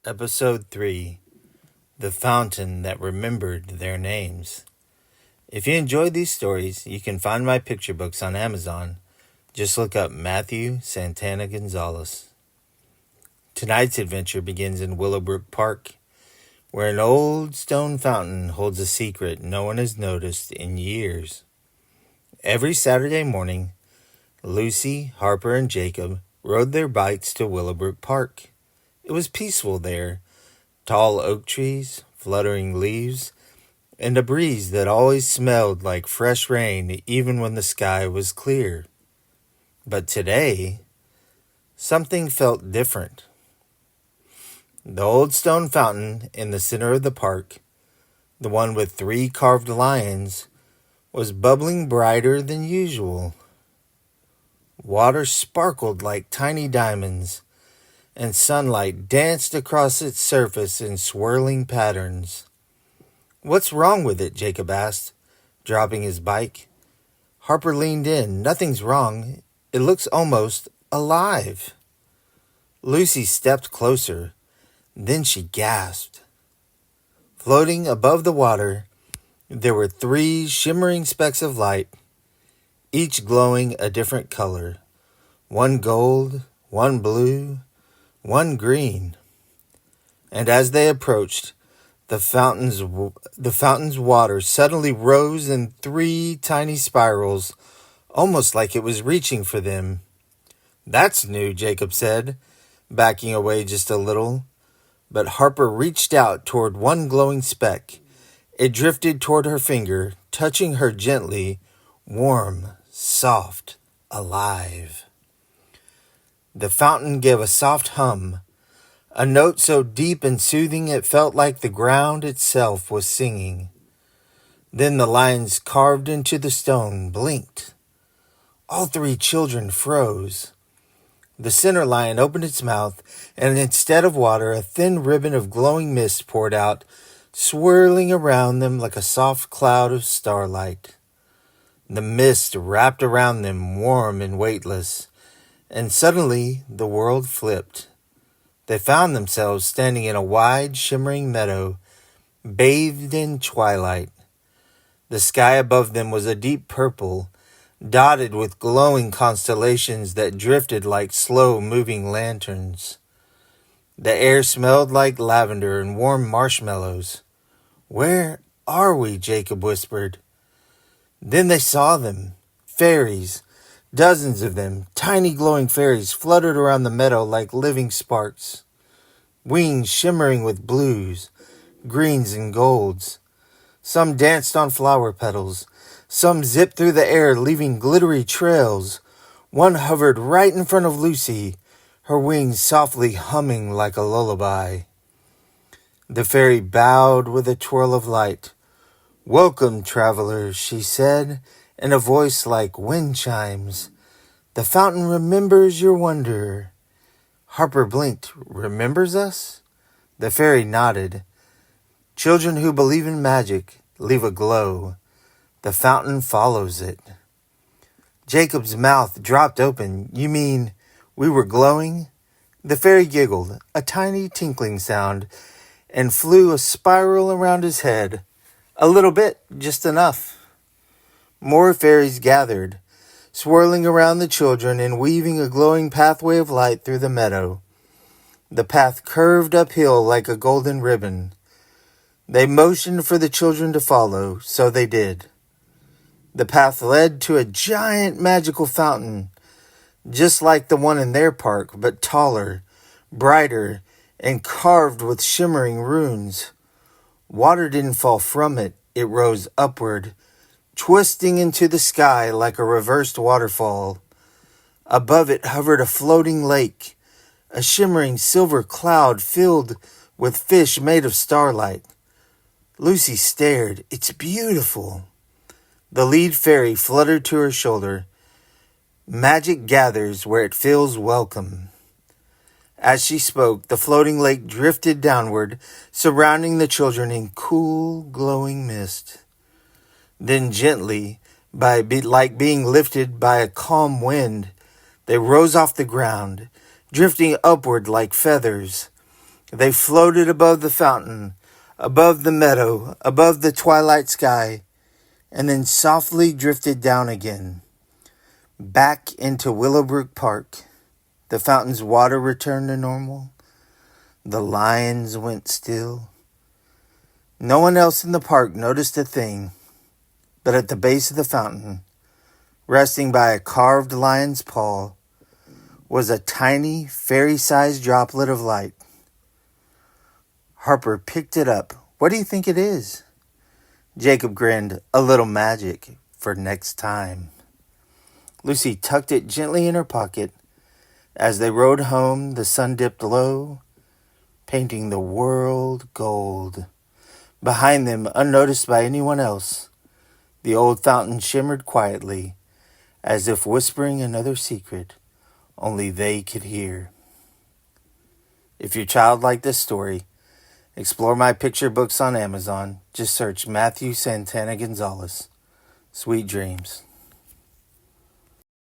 Episode 3 The Fountain That Remembered Their Names. If you enjoyed these stories, you can find my picture books on Amazon. Just look up Matthew Santana Gonzalez. Tonight's adventure begins in Willowbrook Park, where an old stone fountain holds a secret no one has noticed in years. Every Saturday morning, Lucy, Harper, and Jacob rode their bikes to Willowbrook Park. It was peaceful there. Tall oak trees, fluttering leaves, and a breeze that always smelled like fresh rain even when the sky was clear. But today, something felt different. The old stone fountain in the center of the park, the one with 3 carved lions, was bubbling brighter than usual. Water sparkled like tiny diamonds, and sunlight danced across its surface in swirling patterns. "What's wrong with it?" Jacob asked, dropping his bike. Harper leaned in. "Nothing's wrong. It looks almost alive." Lucy stepped closer. Then she gasped. Floating above the water, there were 3 shimmering specks of light, each glowing a different color. One gold, one blue, one green. And as they approached, the fountain's water suddenly rose in 3 tiny spirals, almost like it was reaching for them. "That's new," Jacob said, backing away just a little. But Harper reached out toward one glowing speck. It drifted toward her finger, touching her gently, warm, soft, alive. The fountain gave a soft hum, a note so deep and soothing it felt like the ground itself was singing. Then the lines carved into the stone blinked. All 3 children froze. The center lion opened its mouth, and instead of water, a thin ribbon of glowing mist poured out, swirling around them like a soft cloud of starlight. The mist wrapped around them, warm and weightless, and suddenly the world flipped. They found themselves standing in a wide, shimmering meadow, bathed in twilight. The sky above them was a deep purple, dotted with glowing constellations that drifted like slow-moving lanterns. The air smelled like lavender and warm marshmallows. "Where are we?" Jacob whispered. Then they saw them, fairies. Dozens of them, tiny glowing fairies, fluttered around the meadow like living sparks. Wings shimmering with blues, greens, and golds. Some danced on flower petals. Some zipped through the air, leaving glittery trails. One hovered right in front of Lucy, her wings softly humming like a lullaby. The fairy bowed with a twirl of light. "Welcome, travelers," she said, in a voice like wind chimes. "The fountain remembers your wonder." Harper blinked. "Remembers us?" The fairy nodded. "Children who believe in magic leave a glow. The fountain follows it." Jacob's mouth dropped open. "You mean we were glowing?" The fairy giggled, a tiny tinkling sound, and flew a spiral around his head. "A little bit, just enough." More fairies gathered, swirling around the children and weaving a glowing pathway of light through the meadow. The path curved uphill like a golden ribbon. They motioned for the children to follow, so they did. The path led to a giant magical fountain, just like the one in their park, but taller, brighter, and carved with shimmering runes. Water didn't fall from it, it rose upward, twisting into the sky like a reversed waterfall. Above it hovered a floating lake, a shimmering silver cloud filled with fish made of starlight. Lucy stared. "It's beautiful." The lead fairy fluttered to her shoulder. "Magic gathers where it feels welcome." As she spoke, the floating lake drifted downward, surrounding the children in cool, glowing mist. Then gently, like being lifted by a calm wind, they rose off the ground, drifting upward like feathers. They floated above the fountain, above the meadow, above the twilight sky, and then softly drifted down again, back into Willowbrook Park. The fountain's water returned to normal. The lions went still. No one else in the park noticed a thing, but at the base of the fountain, resting by a carved lion's paw, was a tiny, fairy-sized droplet of light. Harper picked it up. "What do you think it is?" Jacob grinned. "A little magic for next time." Lucy tucked it gently in her pocket. As they rode home, the sun dipped low, painting the world gold. Behind them, unnoticed by anyone else, the old fountain shimmered quietly, as if whispering another secret only they could hear. If your child liked this story, explore my picture books on Amazon. Just search Matthew Santana Gonzalez. Sweet dreams.